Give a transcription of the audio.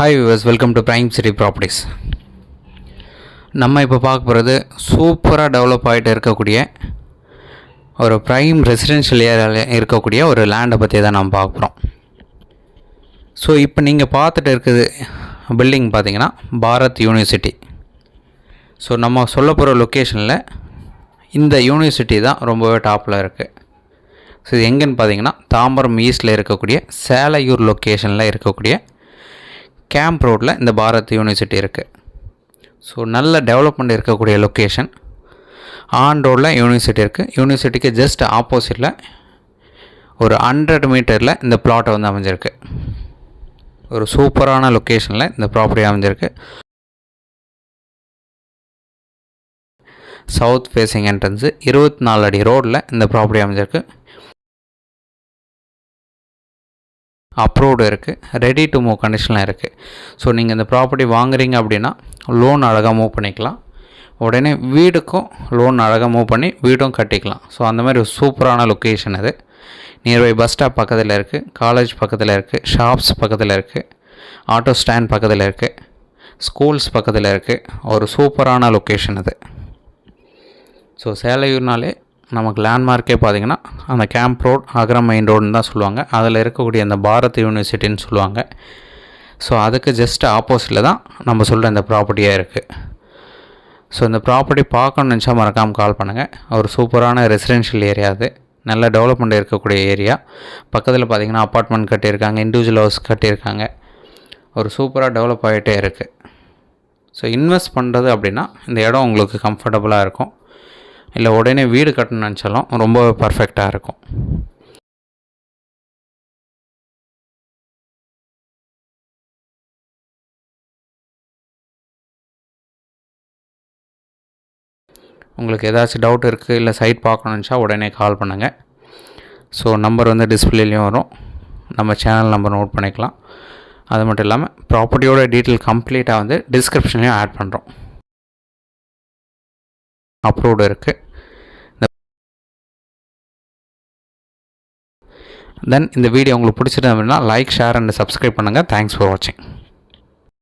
Hi viewers, welcome to prime city properties. நம்ம இப்போ பார்க்க போகிறது சூப்பராக டெவலப் ஆகிட்டு இருக்கக்கூடிய ஒரு ப்ரைம் ரெசிடென்ஷியல் ஏரியாவில் இருக்கக்கூடிய ஒரு லேண்டை பற்றி தான் நம்ம பார்க்க போகிறோம். ஸோ இப்போ நீங்கள் பார்த்துட்டு இருக்குது பில்டிங் பார்த்திங்கன்னா பாரத் யூனிவர்சிட்டி. ஸோ நம்ம சொல்ல போகிற லொக்கேஷனில் இந்த யூனிவர்சிட்டி தான் ரொம்பவே டாப்பில் இருக்குது. ஸோ இது எங்கேன்னு பார்த்தீங்கன்னா தாம்பரம் ஈஸ்டில் இருக்கக்கூடிய சேலையூர் லொக்கேஷனில் இருக்கக்கூடிய கேம்ப் ரோட்டில் இந்த பாரத் யூனிவர்சிட்டி இருக்குது. ஸோ நல்ல டெவலப்மெண்ட் இருக்கக்கூடிய லொக்கேஷன். ஆன் ரோடில் யூனிவர்சிட்டி இருக்குது. யூனிவர்சிட்டிக்கு ஜஸ்ட் ஆப்போசிட்டில் ஒரு 100 மீட்டரில் இந்த பிளாட்டை வந்து அமைஞ்சிருக்கு. ஒரு சூப்பரான லொக்கேஷனில் இந்த ப்ராப்பர்ட்டி அமைஞ்சிருக்கு. சவுத் ஃபேஸிங் என்ட்ரன்ஸு 24 அடி ரோடில் இந்த ப்ராப்பர்ட்டி அமைஞ்சிருக்கு. அப்ரூவ்டு இருக்குது, ரெடி டு மூவ் கண்டிஷனில் இருக்குது. ஸோ நீங்கள் இந்த ப்ராப்பர்ட்டி வாங்குறீங்க அப்படின்னா லோன் அழகாக மூவ் பண்ணிக்கலாம். உடனே வீடுக்கும் லோன் அழகாக மூவ் பண்ணி வீடும் கட்டிக்கலாம். ஸோ அந்த மாதிரி ஒரு சூப்பரான லொக்கேஷன் அது. நியர்பை பஸ் ஸ்டாப் பக்கத்தில் இருக்குது, காலேஜ் பக்கத்தில் இருக்குது, ஷாப்ஸ் பக்கத்தில் இருக்குது, ஆட்டோ ஸ்டாண்ட் பக்கத்தில் இருக்குது, ஸ்கூல்ஸ் பக்கத்தில் இருக்குது. ஒரு சூப்பரான லொக்கேஷன் அது. ஸோ சேலையூர்னாலே நமக்கு லேண்ட்மார்க்கே பார்த்திங்கன்னா அந்த கேம்ப் ரோட், அகரம் மெயின் ரோடுன்னு தான் சொல்லுவாங்க. அதில் இருக்கக்கூடிய அந்த பாரத் யூனிவர்சிட்டின்னு சொல்லுவாங்க. ஸோ அதுக்கு ஜஸ்ட் ஆப்போசிட்டில் தான் நம்ம சொல்கிற இந்த ப்ராப்பர்ட்டியாக இருக்குது. ஸோ இந்த ப்ராப்பர்ட்டி பார்க்கணுன்னு நினச்சா மறக்காமல் கால் பண்ணுங்கள். ஒரு சூப்பரான ரெசிடென்ஷியல் ஏரியா அது. நல்ல டெவலப்மெண்ட் இருக்கக்கூடிய ஏரியா. பக்கத்தில் பார்த்திங்கன்னா அப்பார்ட்மெண்ட் கட்டியிருக்காங்க, இண்டிவிஜுவல் ஹவுஸ் கட்டியிருக்காங்க. ஒரு சூப்பராக டெவலப் ஆகிட்டே இருக்குது. ஸோ இன்வெஸ்ட் பண்ணுறது அப்படின்னா இந்த இடம் உங்களுக்கு கம்ஃபர்டபுளாக இருக்கும். இல்லை உடனே வீடு கட்டணும்னு நினச்சாலும் ரொம்ப பர்ஃபெக்டாக இருக்கும். உங்களுக்கு ஏதாச்சும் டவுட் இருக்குது, இல்லை சைட் பார்க்கணுன்னு நினச்சா உடனே கால் பண்ணுங்கள். ஸோ நம்பர் வந்து டிஸ்பிளேலையும் வரும். நம்ம சேனல் நம்பர் நோட் பண்ணிக்கலாம். அது மட்டும் இல்லாமல் ப்ராப்பர்ட்டியோட டீட்டெயில் கம்ப்ளீட்டாக வந்து டிஸ்கிரிப்ஷன்லையும் ஆட் பண்ணுறோம். அப்ரூவ்டு இருக்குது. தென் இந்த வீடியோ உங்களுக்கு பிடிச்சிருந்தது அப்படின்னா லைக், ஷேர் அண்ட் சப்ஸ்கிரைப் பண்ணுங்கள். தேங்க்ஸ் ஃபார் வாட்சிங்.